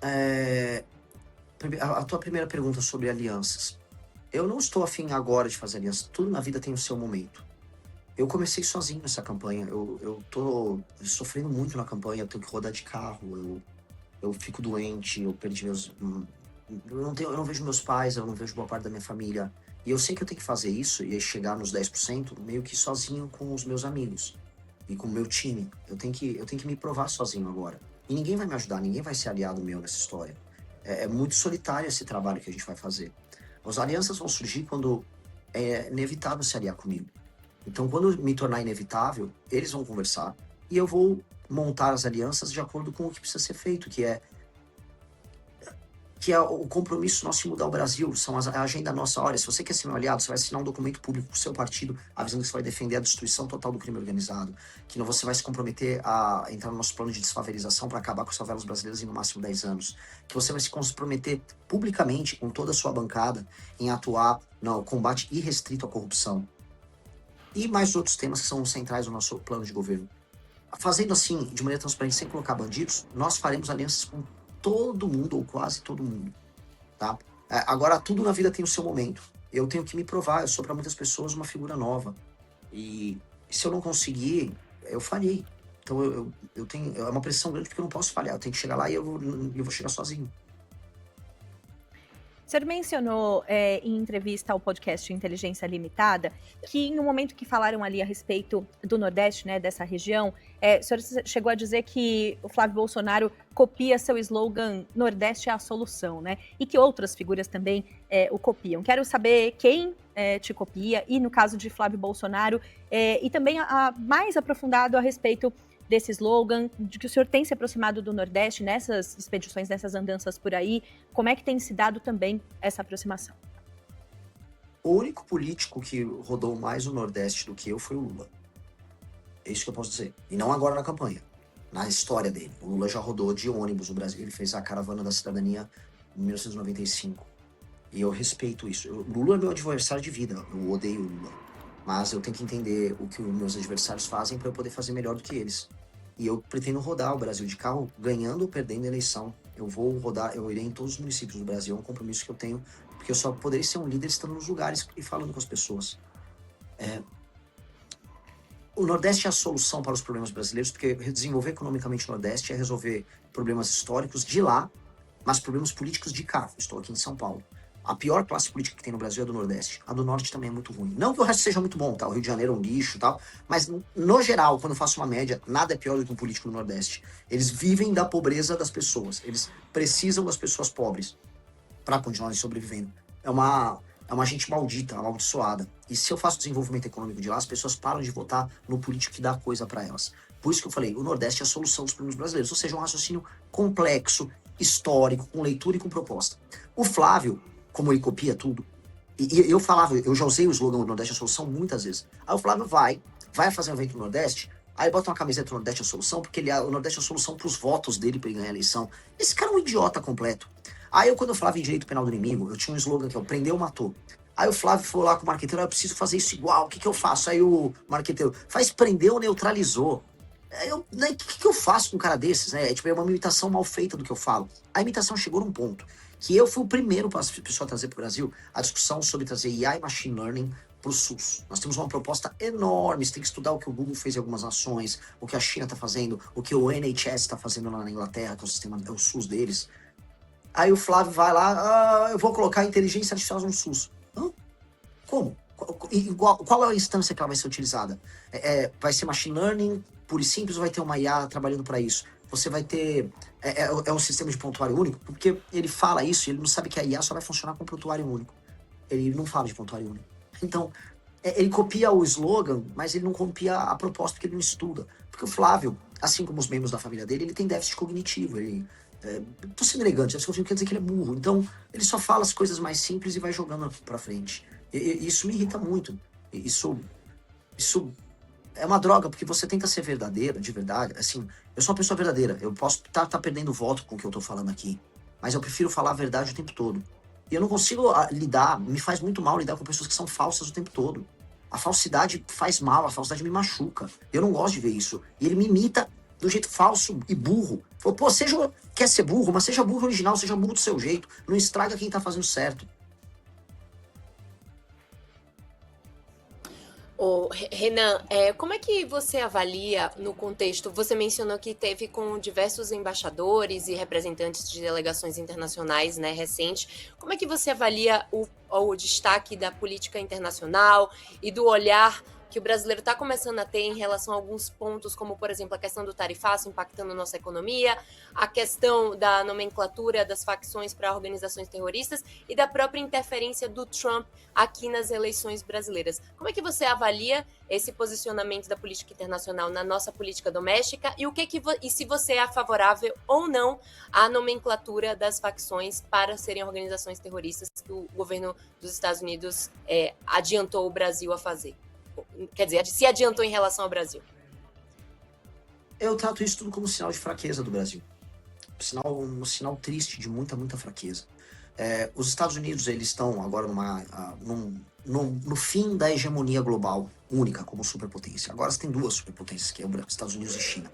É, a tua primeira pergunta sobre alianças. Eu não estou afim agora de fazer aliança. Tudo na vida tem o seu momento. Eu comecei sozinho essa campanha. Eu tô sofrendo muito na campanha. Eu tenho que rodar de carro. Eu fico doente. Eu perdi meus. Eu não vejo meus pais. Eu não vejo boa parte da minha família. E eu sei que eu tenho que fazer isso e aí chegar nos 10% meio que sozinho com os meus amigos e com o meu time. Eu tenho que me provar sozinho agora. E ninguém vai me ajudar. Ninguém vai ser aliado meu nessa história. É muito solitário esse trabalho que a gente vai fazer. As alianças vão surgir quando é inevitável se aliar comigo. Então, quando me tornar inevitável, eles vão conversar e eu vou montar as alianças de acordo com o que precisa ser feito, que é o compromisso nosso de mudar o Brasil, a agenda nossa. Olha, se você quer ser meu aliado, você vai assinar um documento público com o seu partido, avisando que você vai defender a destruição total do crime organizado, que não você vai se comprometer a entrar no nosso plano de desfavelização para acabar com as favelas brasileiras em no máximo 10 anos, que você vai se comprometer publicamente com toda a sua bancada em atuar no combate irrestrito à corrupção. E mais outros temas que são centrais do nosso plano de governo. Fazendo assim, de maneira transparente, sem colocar bandidos, nós faremos alianças com todo mundo, ou quase todo mundo, tá? Agora, tudo na vida tem o seu momento. Eu tenho que me provar, eu sou para muitas pessoas uma figura nova. E se eu não conseguir, eu falhei. Então eu tenho, é uma pressão grande porque eu não posso falhar, eu tenho que chegar lá e eu vou chegar sozinho. O senhor mencionou em entrevista ao podcast Inteligência Limitada que em um momento que falaram ali a respeito do Nordeste, né, dessa região, o senhor chegou a dizer que o Flávio Bolsonaro copia seu slogan Nordeste é a solução, né? E que outras figuras também o copiam. Quero saber quem te copia e no caso de Flávio Bolsonaro e também mais aprofundado a respeito desse slogan, de que o senhor tem se aproximado do Nordeste nessas expedições, nessas andanças por aí, como é que tem se dado também essa aproximação? O único político que rodou mais o Nordeste do que eu foi o Lula. É isso que eu posso dizer. E não agora na campanha, na história dele. O Lula já rodou de ônibus no Brasil, ele fez a Caravana da Cidadania em 1995. E eu respeito isso. O Lula é meu adversário de vida, eu odeio o Lula. Mas eu tenho que entender o que os meus adversários fazem para eu poder fazer melhor do que eles. E eu pretendo rodar o Brasil de carro, ganhando ou perdendo a eleição. Eu vou rodar, eu irei em todos os municípios do Brasil, é um compromisso que eu tenho, porque eu só poderei ser um líder estando nos lugares e falando com as pessoas. O Nordeste é a solução para os problemas brasileiros, porque desenvolver economicamente o Nordeste é resolver problemas históricos de lá, mas problemas políticos de cá. Estou aqui em São Paulo. A pior classe política que tem no Brasil é a do Nordeste. A do Norte também é muito ruim. Não que o resto seja muito bom, tá? O Rio de Janeiro é um lixo e tal. Mas, no geral, quando eu faço uma média, nada é pior do que um político no Nordeste. Eles vivem da pobreza das pessoas. Eles precisam das pessoas pobres para continuarem sobrevivendo. É uma gente maldita, amaldiçoada. E se eu faço desenvolvimento econômico de lá, as pessoas param de votar no político que dá coisa para elas. Por isso que eu falei, o Nordeste é a solução dos problemas brasileiros. Ou seja, um raciocínio complexo, histórico, com leitura e com proposta. O Flávio, como ele copia tudo, e eu falava, eu já usei o slogan do Nordeste é a solução muitas vezes. Aí o Flávio vai fazer um evento no Nordeste, aí bota uma camiseta do Nordeste é a solução, porque o Nordeste é a solução pros votos dele pra ele ganhar a eleição. Esse cara é um idiota completo. Aí quando eu falava em direito penal do inimigo, eu tinha um slogan que é o prendeu, matou. Aí o Flávio falou lá com o marqueteiro, eu preciso fazer isso igual, o que eu faço? Aí o marqueteiro, faz prendeu, neutralizou. Né, o que eu faço com um cara desses, né? É uma imitação mal feita do que eu falo. A imitação chegou num ponto que eu fui o primeiro pessoal a trazer para o Brasil a discussão sobre trazer IA e Machine Learning para o SUS. Nós temos uma proposta enorme, você tem que estudar o que o Google fez em algumas nações, o que a China está fazendo, o que o NHS está fazendo lá na Inglaterra, que é o sistema, é o SUS deles. Aí o Flávio vai lá, eu vou colocar inteligência artificial no SUS. Hã? Como? Qual é a instância que ela vai ser utilizada? Vai ser machine learning puro e simples ou vai ter uma IA trabalhando para isso? Você vai ter... um sistema de prontuário único? Porque ele fala isso e ele não sabe que a IA só vai funcionar com prontuário único. Ele não fala de prontuário único. Então, ele copia o slogan, mas ele não copia a proposta porque ele não estuda. Porque o Flávio, assim como os membros da família dele, ele tem déficit cognitivo. Tô sendo elegante, isso quer dizer que ele é burro. Então, ele só fala as coisas mais simples e vai jogando pra frente. Isso me irrita muito. Isso é uma droga, porque você tenta ser verdadeira, de verdade. Assim, eu sou uma pessoa verdadeira. Eu posso tá perdendo voto com o que eu tô falando aqui. Mas eu prefiro falar a verdade o tempo todo. E eu não consigo lidar, me faz muito mal lidar com pessoas que são falsas o tempo todo. A falsidade faz mal, a falsidade me machuca. Eu não gosto de ver isso. E ele me imita do jeito falso e burro. Falou, pô, quer ser burro, mas seja burro original, seja burro do seu jeito. Não estraga quem tá fazendo certo. Renan, como é que você avalia no contexto? Você mencionou que teve com diversos embaixadores e representantes de delegações internacionais, né, recente. Como é que você avalia o destaque da política internacional e do olhar que o brasileiro está começando a ter em relação a alguns pontos, como, por exemplo, a questão do tarifaço impactando a nossa economia, a questão da nomenclatura das facções para organizações terroristas e da própria interferência do Trump aqui nas eleições brasileiras? Como é que você avalia esse posicionamento da política internacional na nossa política doméstica e se você é favorável ou não à nomenclatura das facções para serem organizações terroristas que o governo dos Estados Unidos adiantou o Brasil a fazer? Quer dizer, se adiantou em relação ao Brasil? Eu trato isso tudo como sinal de fraqueza do Brasil. Um sinal triste de muita, muita fraqueza. Os Estados Unidos, eles estão agora no fim da hegemonia global única como superpotência. Agora você tem duas superpotências, que é os Estados Unidos e China.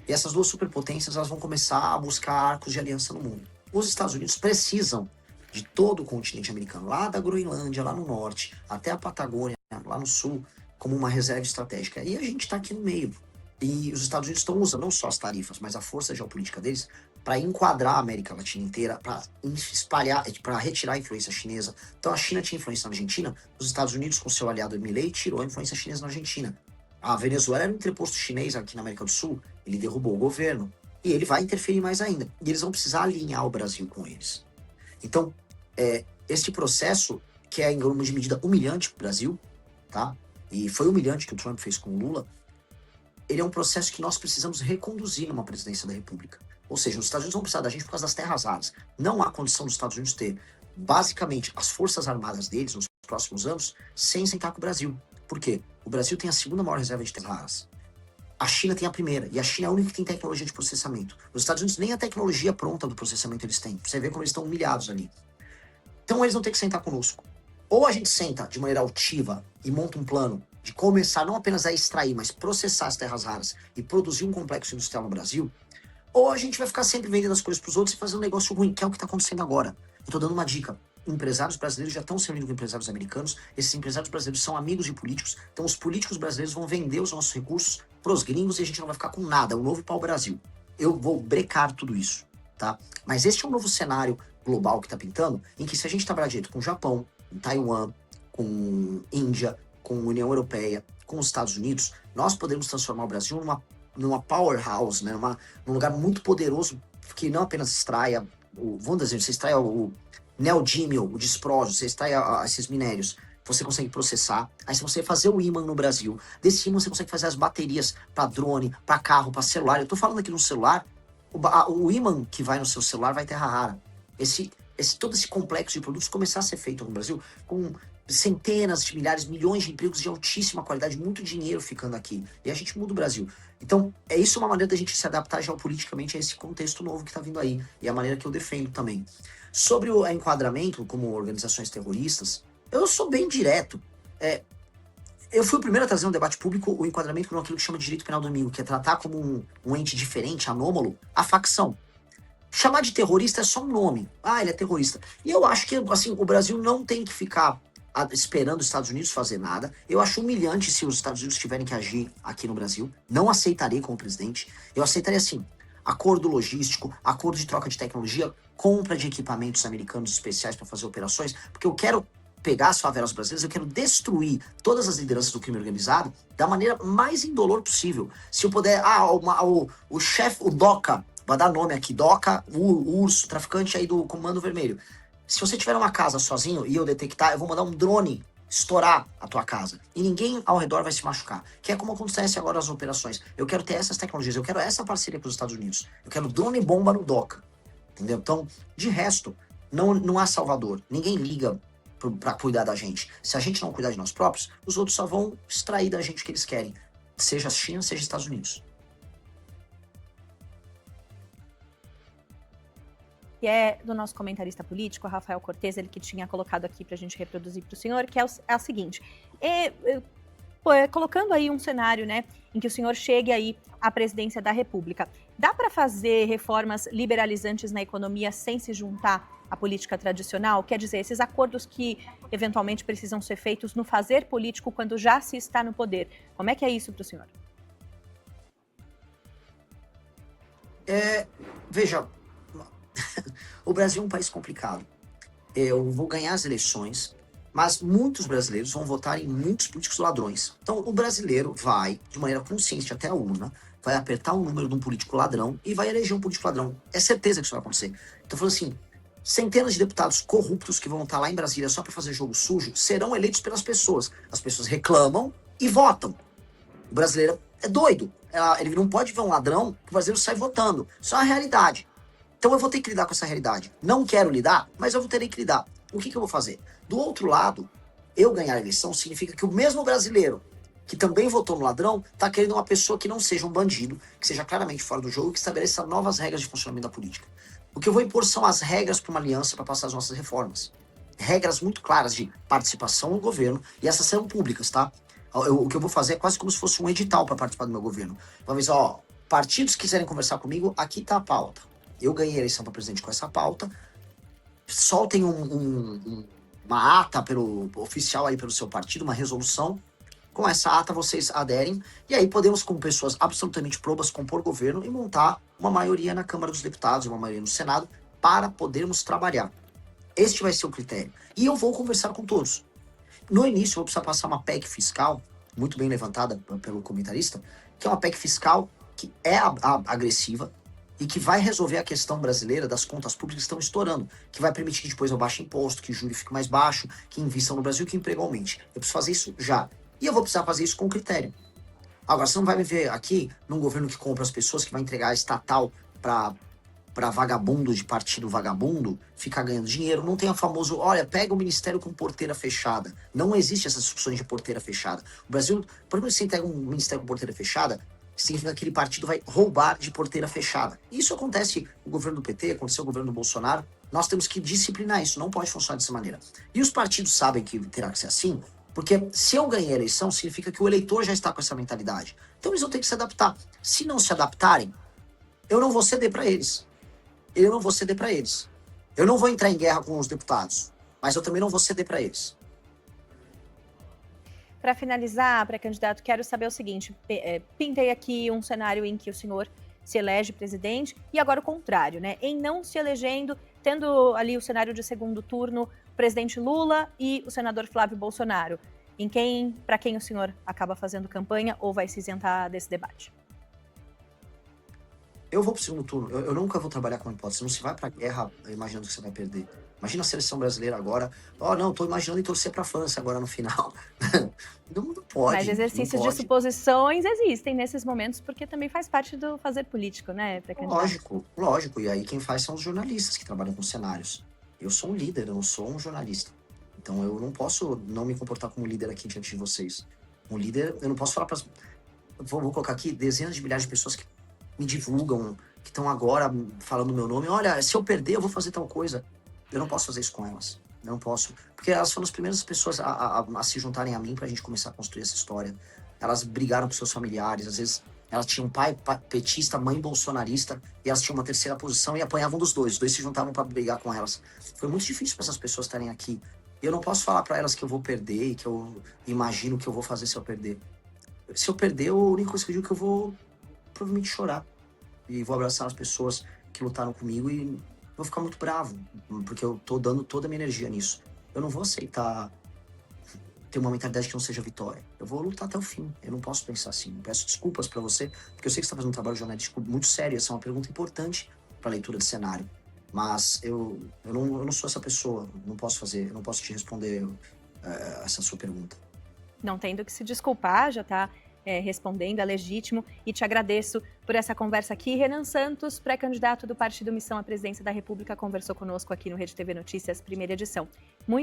E essas duas superpotências, elas vão começar a buscar arcos de aliança no mundo. Os Estados Unidos precisam de todo o continente americano, lá da Groenlândia, lá no norte, até a Patagônia, lá no sul, como uma reserva estratégica. E a gente está aqui no meio. E os Estados Unidos estão usando não só as tarifas, mas a força geopolítica deles para enquadrar a América Latina inteira, para espalhar, para retirar a influência chinesa. Então a China tinha influência na Argentina, os Estados Unidos, com seu aliado Milei, tirou a influência chinesa na Argentina. A Venezuela era um entreposto chinês aqui na América do Sul, ele derrubou o governo, e ele vai interferir mais ainda. E eles vão precisar alinhar o Brasil com eles. Então, este processo, que é em grande medida humilhante para o Brasil, tá? E foi humilhante que o Trump fez com o Lula, ele é um processo que nós precisamos reconduzir numa presidência da República. Ou seja, os Estados Unidos vão precisar da gente por causa das terras raras. Não há condição dos Estados Unidos ter, basicamente, as forças armadas deles nos próximos anos sem sentar com o Brasil. Por quê? O Brasil tem a segunda maior reserva de terras raras. A China tem a primeira, e a China é a única que tem tecnologia de processamento. Os Estados Unidos nem a tecnologia pronta do processamento eles têm. Você vê como eles estão humilhados ali. Então eles vão ter que sentar conosco. Ou a gente senta de maneira altiva e monta um plano de começar não apenas a extrair, mas processar as terras raras e produzir um complexo industrial no Brasil, ou a gente vai ficar sempre vendendo as coisas para os outros e fazendo um negócio ruim, que é o que está acontecendo agora. Eu estou dando uma dica. Empresários brasileiros já estão se reunindo com empresários americanos, esses empresários brasileiros são amigos de políticos, então os políticos brasileiros vão vender os nossos recursos para os gringos e a gente não vai ficar com nada, um novo pau-brasil. Eu vou brecar tudo isso, tá? Mas este é um novo cenário global que está pintando, em que se a gente trabalhar direito com o Japão, com Taiwan, com Índia, com a União Europeia, com os Estados Unidos, nós podemos transformar o Brasil numa powerhouse, né? Num lugar muito poderoso que não apenas extraia, vamos dizer, você extrai o neodímio, o disprósio, você extrai esses minérios, você consegue processar, aí você consegue fazer o ímã no Brasil, desse ímã você consegue fazer as baterias para drone, para carro, para celular. Eu tô falando aqui no celular, o ímã que vai no seu celular vai terra rara. Todo esse complexo de produtos começar a ser feito no Brasil com centenas de milhares, milhões de empregos de altíssima qualidade, muito dinheiro ficando aqui. E a gente muda o Brasil. Então, isso uma maneira da gente se adaptar geopoliticamente a esse contexto novo que está vindo aí. E é a maneira que eu defendo também. Sobre o enquadramento como organizações terroristas, eu sou bem direto. Eu fui o primeiro a trazer no debate público o enquadramento como aquilo que chama de direito penal do inimigo, que é tratar como um ente diferente, anômalo, a facção. Chamar de terrorista é só um nome. Ah, ele é terrorista. E eu acho que assim, o Brasil não tem que ficar esperando os Estados Unidos fazer nada. Eu acho humilhante se os Estados Unidos tiverem que agir aqui no Brasil. Não aceitarei como presidente. Eu aceitaria, assim, acordo logístico, acordo de troca de tecnologia, compra de equipamentos americanos especiais para fazer operações, porque eu quero pegar as favelas brasileiras, eu quero destruir todas as lideranças do crime organizado da maneira mais indolor possível. Se eu puder, o chefe, o DOCA, vai dar nome aqui, DOCA, o urso, traficante aí do Comando Vermelho. Se você tiver uma casa sozinho e eu detectar, eu vou mandar um drone estourar a tua casa. E ninguém ao redor vai se machucar. Que é como acontece agora nas operações. Eu quero ter essas tecnologias, eu quero essa parceria com os Estados Unidos. Eu quero drone e bomba no DOCA. Entendeu? Então, de resto, não há salvador. Ninguém liga para cuidar da gente. Se a gente não cuidar de nós próprios, os outros só vão extrair da gente o que eles querem. Seja a China, seja os Estados Unidos. Que é do nosso comentarista político, Rafael Cortez, ele que tinha colocado aqui para a gente reproduzir para o senhor, que é a seguinte. colocando aí um cenário, né, em que o senhor chegue aí à presidência da República, dá para fazer reformas liberalizantes na economia sem se juntar à política tradicional? Quer dizer, esses acordos que eventualmente precisam ser feitos no fazer político quando já se está no poder. Como é que é isso para o senhor? Veja, o Brasil é um país complicado. Eu vou ganhar as eleições, mas muitos brasileiros vão votar em muitos políticos ladrões. Então, o brasileiro vai, de maneira consciente até a urna, vai apertar o número de um político ladrão e vai eleger um político ladrão. É certeza que isso vai acontecer. Então, falando assim, centenas de deputados corruptos que vão estar lá em Brasília só para fazer jogo sujo serão eleitos pelas pessoas. As pessoas reclamam e votam. O brasileiro é doido. Ele não pode ver um ladrão que o brasileiro sai votando. Isso é uma realidade. Então eu vou ter que lidar com essa realidade. Não quero lidar, mas eu vou ter que lidar. O que eu vou fazer? Do outro lado, eu ganhar a eleição significa que o mesmo brasileiro que também votou no ladrão está querendo uma pessoa que não seja um bandido, que seja claramente fora do jogo e que estabeleça novas regras de funcionamento da política. O que eu vou impor são as regras para uma aliança para passar as nossas reformas. Regras muito claras de participação no governo, e essas serão públicas, tá? O que eu vou fazer é quase como se fosse um edital para participar do meu governo. Vou avisar, partidos que quiserem conversar comigo, aqui está a pauta. Eu ganhei a eleição para presidente com essa pauta. Soltem uma ata oficial aí pelo seu partido, uma resolução. Com essa ata vocês aderem. E aí podemos, como pessoas absolutamente probas, compor governo e montar uma maioria na Câmara dos Deputados, uma maioria no Senado, para podermos trabalhar. Este vai ser o critério. E eu vou conversar com todos. No início, eu vou precisar passar uma PEC fiscal, muito bem levantada pelo comentarista, que é uma PEC fiscal que é agressiva e que vai resolver a questão brasileira das contas públicas que estão estourando, que vai permitir que depois eu baixe imposto, que o juro fique mais baixo, que invistam no Brasil, que o emprego aumente. Eu preciso fazer isso já. E eu vou precisar fazer isso com critério. Agora, você não vai me ver aqui num governo que compra as pessoas, que vai entregar a estatal para vagabundo de partido vagabundo ficar ganhando dinheiro. Não tem o famoso, olha, pega o ministério com porteira fechada. Não existe essas discussões de porteira fechada. O Brasil, por exemplo, se você entrega um ministério com porteira fechada, significa que aquele partido vai roubar de porteira fechada. Isso acontece no governo do PT, aconteceu no governo do Bolsonaro. Nós temos que disciplinar isso, não pode funcionar dessa maneira. E os partidos sabem que terá que ser assim, porque se eu ganhei a eleição, significa que o eleitor já está com essa mentalidade. Então eles vão ter que se adaptar. Se não se adaptarem, eu não vou ceder para eles. Eu não vou ceder para eles. Eu não vou entrar em guerra com os deputados, mas eu também não vou ceder para eles. Para finalizar, pré-candidato, quero saber o seguinte, pintei aqui um cenário em que o senhor se elege presidente e agora o contrário, né? Em não se elegendo, tendo ali o cenário de segundo turno, o presidente Lula e o senador Flávio Bolsonaro. Para quem o senhor acaba fazendo campanha ou vai se isentar desse debate? Eu vou pro segundo turno. Eu nunca vou trabalhar com hipótese. Não se vai pra guerra imaginando que você vai perder. Imagina a seleção brasileira agora. Não, tô imaginando em torcer pra França agora no final. Não pode. Mas exercícios de suposições existem nesses momentos, porque também faz parte do fazer político, né, pré-candidato? Lógico. E aí quem faz são os jornalistas que trabalham com cenários. Eu sou um líder, eu não sou um jornalista. Então eu não posso não me comportar como líder aqui diante de vocês. Um líder, eu não posso falar pras... Vou colocar aqui dezenas de milhares de pessoas que me divulgam, que estão agora falando o meu nome. Olha, se eu perder, eu vou fazer tal coisa. Eu não posso fazer isso com elas. Eu não posso. Porque elas foram as primeiras pessoas a se juntarem a mim pra gente começar a construir essa história. Elas brigaram com seus familiares. Às vezes, elas tinham pai petista, mãe bolsonarista, e elas tinham uma terceira posição e apanhavam dos dois. Os dois se juntavam pra brigar com elas. Foi muito difícil pra essas pessoas estarem aqui. Eu não posso falar pra elas que eu vou perder e que eu imagino que eu vou fazer se eu perder. Se eu perder, a única coisa que eu digo é que eu vou provavelmente chorar. E vou abraçar as pessoas que lutaram comigo e vou ficar muito bravo, porque eu tô dando toda a minha energia nisso. Eu não vou aceitar ter uma mentalidade que não seja vitória. Eu vou lutar até o fim. Eu não posso pensar assim. Eu peço desculpas pra você, porque eu sei que você tá fazendo um trabalho jornalístico muito sério. Essa é uma pergunta importante pra leitura de cenário. Mas eu não sou essa pessoa. Eu não posso te responder essa sua pergunta. Não tem do que se desculpar, já tá respondendo, é legítimo, e te agradeço por essa conversa aqui. Renan Santos, pré-candidato do Partido Missão à Presidência da República, conversou conosco aqui no Rede TV Notícias, primeira edição. Muito